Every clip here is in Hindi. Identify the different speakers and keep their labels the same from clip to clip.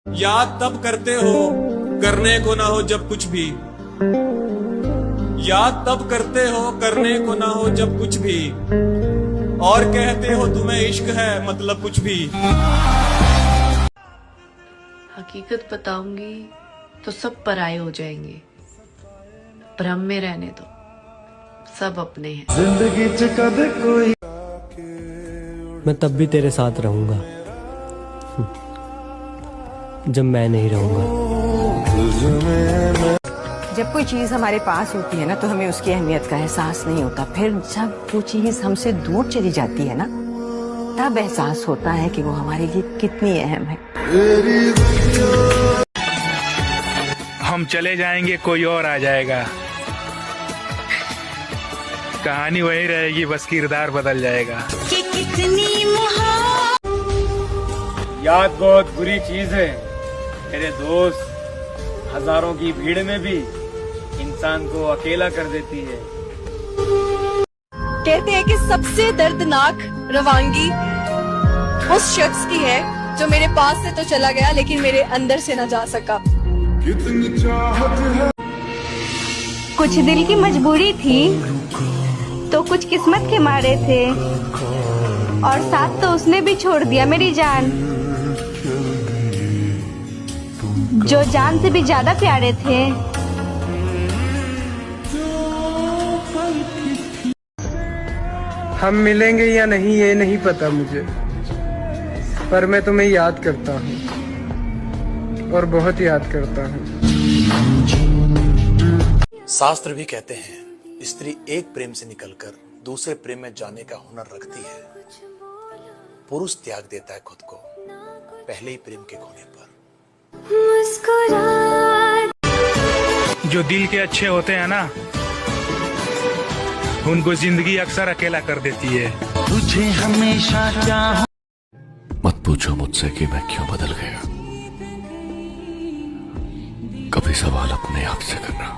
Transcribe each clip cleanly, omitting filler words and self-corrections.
Speaker 1: याद तब करते हो करने को ना हो जब कुछ भी, याद तब करते हो करने को ना हो जब कुछ भी, और कहते हो तुम्हें इश्क है मतलब कुछ भी।
Speaker 2: हकीकत बताऊंगी तो सब पराये हो जाएंगे, भ्रम में रहने दो, सब अपने हैं।
Speaker 3: जिंदगी च कदे कोई
Speaker 4: मैं तब भी तेरे साथ रहूंगा जब मैं नहीं रहूंगा।
Speaker 5: जब कोई चीज हमारे पास होती है ना तो हमें उसकी अहमियत का एहसास नहीं होता, फिर जब वो चीज हमसे दूर चली जाती है ना तब एहसास होता है कि वो हमारे लिए कितनी अहम है।
Speaker 6: हम चले जाएंगे कोई और आ जाएगा, कहानी वही रहेगी बस किरदार बदल जाएगा।
Speaker 7: याद बहुत बुरी चीज है मेरे दोस्त, हजारों की भीड़ में भी इंसान को अकेला कर देती है।
Speaker 8: कहते हैं कि सबसे दर्दनाक रवानगी उस शख्स की है जो मेरे पास से तो चला गया लेकिन मेरे अंदर से न जा सका।
Speaker 3: कितनी चाहत है।
Speaker 9: कुछ दिल की मजबूरी थी तो कुछ किस्मत के मारे थे, और साथ तो उसने भी छोड़ दिया मेरी जान, जो जान से भी ज्यादा प्यारे थे।
Speaker 10: हम मिलेंगे या नहीं ये नहीं पता मुझे, पर मैं तुम्हें याद करता हूँ और बहुत याद करता हूँ।
Speaker 11: शास्त्र भी कहते हैं स्त्री एक प्रेम से निकलकर दूसरे प्रेम में जाने का हुनर रखती है, पुरुष त्याग देता है खुद को पहले ही प्रेम के खोने पर।
Speaker 6: जो दिल के अच्छे होते हैं ना उनको जिंदगी अक्सर अकेला कर देती है।
Speaker 3: तुझे हमेशा चाहूं।
Speaker 12: मत पूछो मुझसे कि मैं क्यों बदल गया, कभी सवाल अपने आप से करना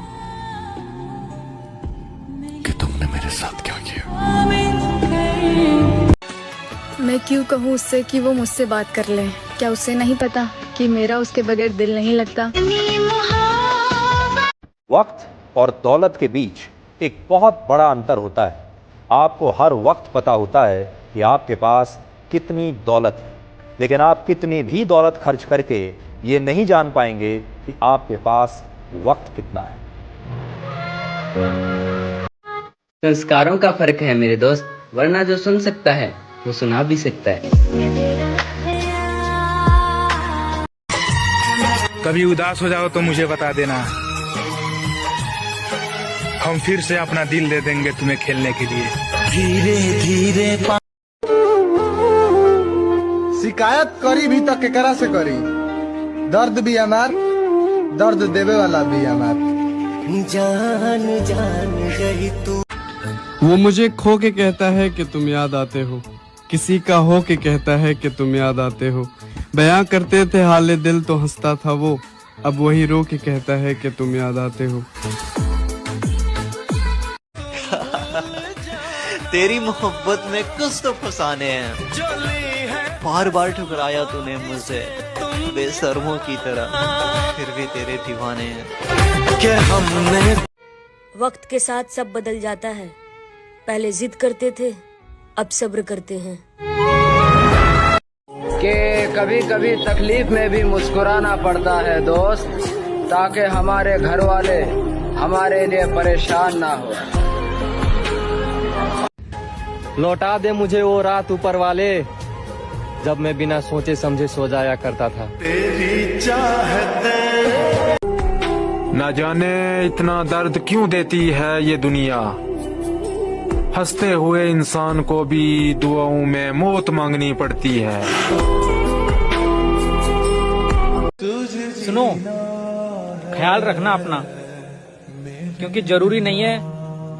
Speaker 12: कि तुमने मेरे साथ क्या किया।
Speaker 8: मैं क्यों कहूँ उससे कि वो मुझसे बात कर ले, क्या उसे नहीं पता कि मेरा उसके बगैर दिल नहीं लगता।
Speaker 13: वक्त और दौलत के बीच एक बहुत बड़ा अंतर होता है। आपको हर वक्त पता होता है कि आपके पास कितनी दौलत है, लेकिन आप कितनी भी दौलत खर्च करके ये नहीं जान पाएंगे कि आपके पास वक्त कितना है।
Speaker 14: संस्कारों का फर्क है मेरे दोस्त, वरना जो सुन सकता है वो सुना भी सकता है।
Speaker 6: कभी उदास हो जाओ तो मुझे बता देना, हम फिर से अपना दिल दे देंगे तुम्हें खेलने के लिए।
Speaker 3: धीरे धीरे
Speaker 10: शिकायत करी भी तो केकरा से करी, दर्द भी हमार, दर्द देवे वाला भी हमार।
Speaker 3: जान जान गई तू।
Speaker 10: वो मुझे खो के कहता है कि तुम याद आते हो, किसी का हो के कहता है कि तुम याद आते हो। बयां करते थे हाले दिल तो हंसता था वो, अब वही रो के कहता है कि तुम याद आते हो।
Speaker 15: तेरी मोहब्बत में कुछ तो फसाने हैं, बार बार ठुकराया तूने मुझे बेशर्मों की तरह, फिर भी तेरे दीवाने हैं।
Speaker 3: कि हमने
Speaker 16: वक्त के साथ सब बदल जाता है, पहले जिद करते थे अब सब्र करते हैं।
Speaker 14: कि कभी कभी तकलीफ में भी मुस्कुराना पड़ता है दोस्त, ताकि हमारे घर वाले हमारे लिए परेशान ना हो।
Speaker 4: लौटा दे मुझे वो रात ऊपर वाले, जब मैं बिना सोचे समझे सो जाया करता था।
Speaker 3: तेरी चाहते
Speaker 6: न जाने इतना दर्द क्यों देती है ये दुनिया, हंसते हुए इंसान को भी दुआओं में मौत मांगनी पड़ती है।
Speaker 7: सुनो, ख्याल रखना अपना, क्योंकि जरूरी नहीं है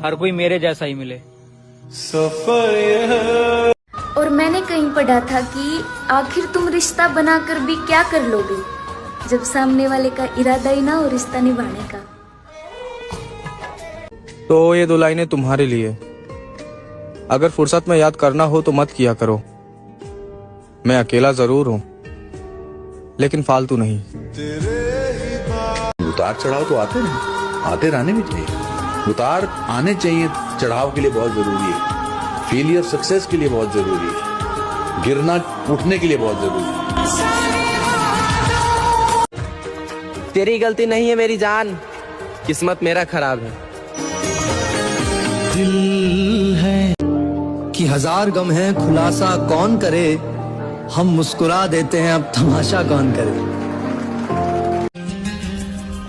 Speaker 7: हर कोई मेरे जैसा ही मिले।
Speaker 16: और मैंने कहीं पढ़ा था कि आखिर तुम रिश्ता बनाकर भी क्या कर लोगे, जब सामने वाले का इरादा ही ना हो रिश्ता निभाने का।
Speaker 10: तो ये दो लाइनें तुम्हारे लिए, अगर फुर्सत में याद करना हो तो मत किया करो। मैं अकेला जरूर हूँ,
Speaker 17: लेकिन फालतू नहीं।
Speaker 18: उतार चढ़ाव तो आते रहने भी चाहिए। उतार आने चाहिए, चढ़ाव के लिए बहुत जरूरी है, फेलियर सक्सेस के लिए बहुत जरूरी है, गिरना उठने के लिए बहुत जरूरी है।
Speaker 4: तेरी गलती नहीं है मेरी जान, किस्मत मेरा खराब है।
Speaker 3: दिल है कि हजार गम है, खुलासा कौन करे, हम मुस्कुरा देते हैं अब तमाशा कौन करे।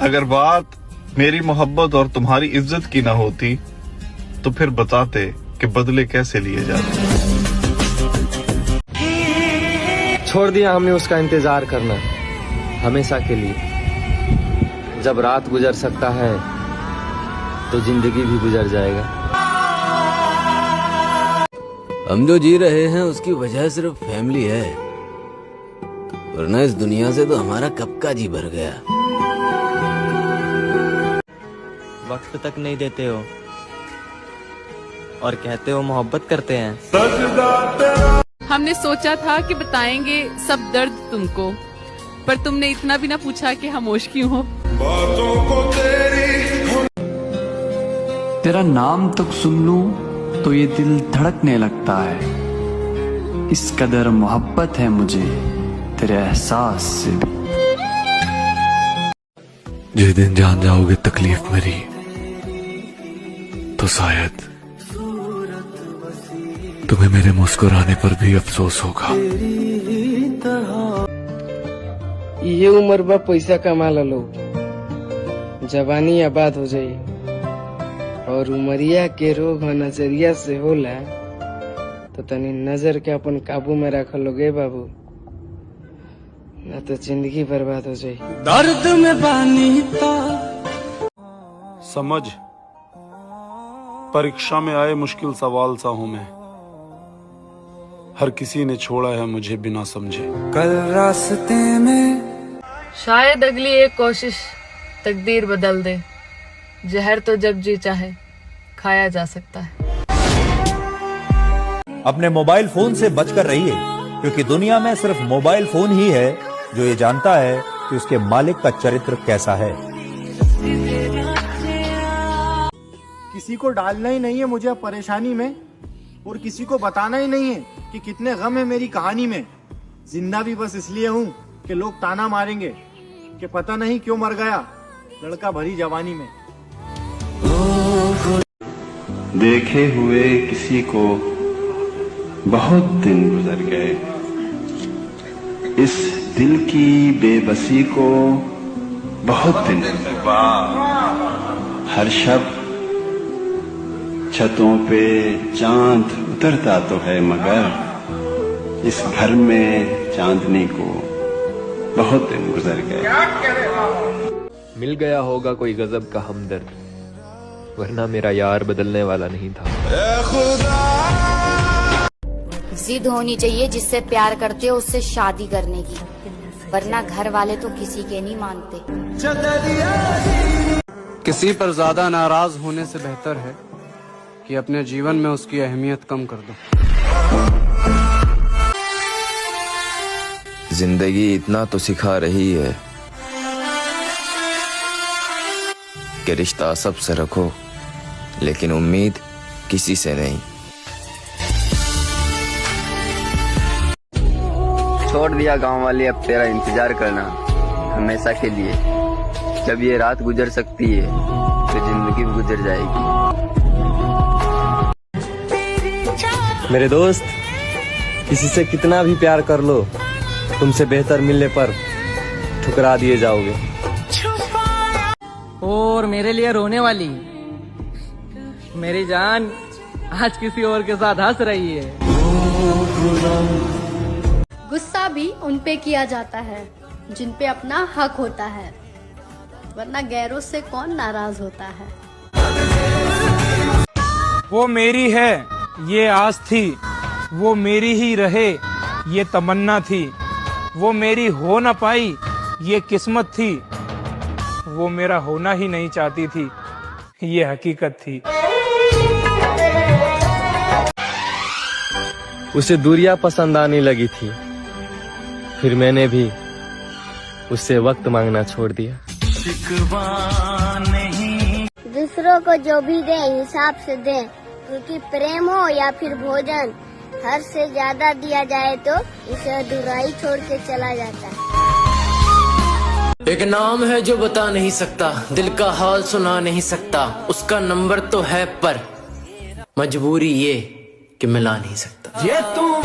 Speaker 19: अगर बात मेरी मोहब्बत और तुम्हारी इज्जत की ना होती तो फिर बताते कि बदले कैसे लिए जाते।
Speaker 4: छोड़ दिया हमने उसका इंतजार करना हमेशा के लिए। जब रात गुजर सकता है तो जिंदगी भी गुजर जाएगा।
Speaker 20: हम जो जी रहे हैं उसकी वजह सिर्फ फैमिली है, वरना इस दुनिया से तो हमारा कब का जी भर गया।
Speaker 15: वक्त तक नहीं देते हो और कहते हो मोहब्बत करते हैं।
Speaker 21: हमने सोचा था कि बताएंगे सब दर्द तुमको, पर तुमने इतना भी ना पूछा कि खामोश क्यों हो।
Speaker 22: तेरा नाम तक सुन लूं तो ये दिल धड़कने लगता है, इस कदर मोहब्बत है मुझे तेरे एहसास से भी।
Speaker 12: जिस दिन जान जाओगे तकलीफ मेरी तो शायद तुम्हें मेरे मुस्कुराने पर भी अफसोस होगा।
Speaker 23: ये उम्र बा पैसा कमा लो, जवानी आबाद हो जाई, और उमरिया के रोग नजरिया से होला तो तनी नजर के अपन काबू में रख लोगे बाबू, ना तो जिंदगी बर्बाद हो जाए।
Speaker 3: दर्द में पानी था
Speaker 19: समझ, परीक्षा में आए मुश्किल सवाल सा हूं मैं, हर किसी ने छोड़ा है मुझे बिना समझे।
Speaker 23: कल रास्ते में
Speaker 2: शायद अगली एक कोशिश तकदीर बदल दे। जहर तो जब जी चाहे खाया जा सकता है।
Speaker 13: अपने मोबाइल फोन से बचकर रहिए, क्योंकि दुनिया में सिर्फ मोबाइल फोन ही है जो ये जानता है कि उसके मालिक का चरित्र कैसा है।
Speaker 24: किसी को डालना ही नहीं है मुझे परेशानी में, और किसी को बताना ही नहीं है कि कितने गम है मेरी कहानी में। जिंदा भी बस इसलिए हूँ कि लोग ताना मारेंगे कि पता नहीं क्यों मर गया लड़का भरी जवानी में।
Speaker 25: देखे हुए किसी को बहुत दिन गुजर गए, इस दिल की बेबसी को बहुत दिन गुजर गए। हर शब छतों पे चांद उतरता तो है, मगर इस घर में चांदनी को बहुत दिन गुजर गए।
Speaker 4: मिल गया होगा कोई गजब का हमदर्द, वरना मेरा यार बदलने वाला नहीं था।
Speaker 26: जिद होनी चाहिए जिससे प्यार करते हो उससे शादी करने की, वरना घर वाले तो किसी के नहीं मानते।
Speaker 10: किसी पर ज्यादा नाराज होने से बेहतर है कि अपने जीवन में उसकी अहमियत कम कर दो।
Speaker 20: जिंदगी इतना तो सिखा रही है कि रिश्ता सबसे रखो, लेकिन उम्मीद किसी से नहीं।
Speaker 14: छोड़ दिया गांव वाले अब तेरा इंतजार करना हमेशा के लिए। जब ये रात गुजर सकती है तो जिंदगी भी गुजर जाएगी।
Speaker 4: मेरे दोस्त, किसी से कितना भी प्यार कर लो, तुमसे बेहतर मिलने पर ठुकरा दिए जाओगे।
Speaker 23: और मेरे लिए रोने वाली मेरी जान आज किसी और के साथ हंस रही है।
Speaker 27: गुस्सा भी उन पे किया जाता है जिन पे अपना हक होता है, वरना गैरों से कौन नाराज होता है।
Speaker 28: वो मेरी है ये आस थी, वो मेरी ही रहे ये तमन्ना थी, वो मेरी हो न पाई ये किस्मत थी, वो मेरा होना ही नहीं चाहती थी ये हकीकत थी।
Speaker 4: उसे दूरियां पसंद आने लगी थी, फिर मैंने भी उससे वक्त मांगना छोड़ दिया।
Speaker 1: दूसरों को जो भी दे हिसाब से दे, क्योंकि प्रेम हो या फिर भोजन, हर से ज्यादा दिया जाए तो इसे अधूराई छोड़ के चला जाता है।
Speaker 5: एक नाम है जो बता नहीं सकता, दिल का हाल सुना नहीं सकता, उसका नंबर तो है पर मजबूरी ये कि मिला नहीं सकता। ये तुम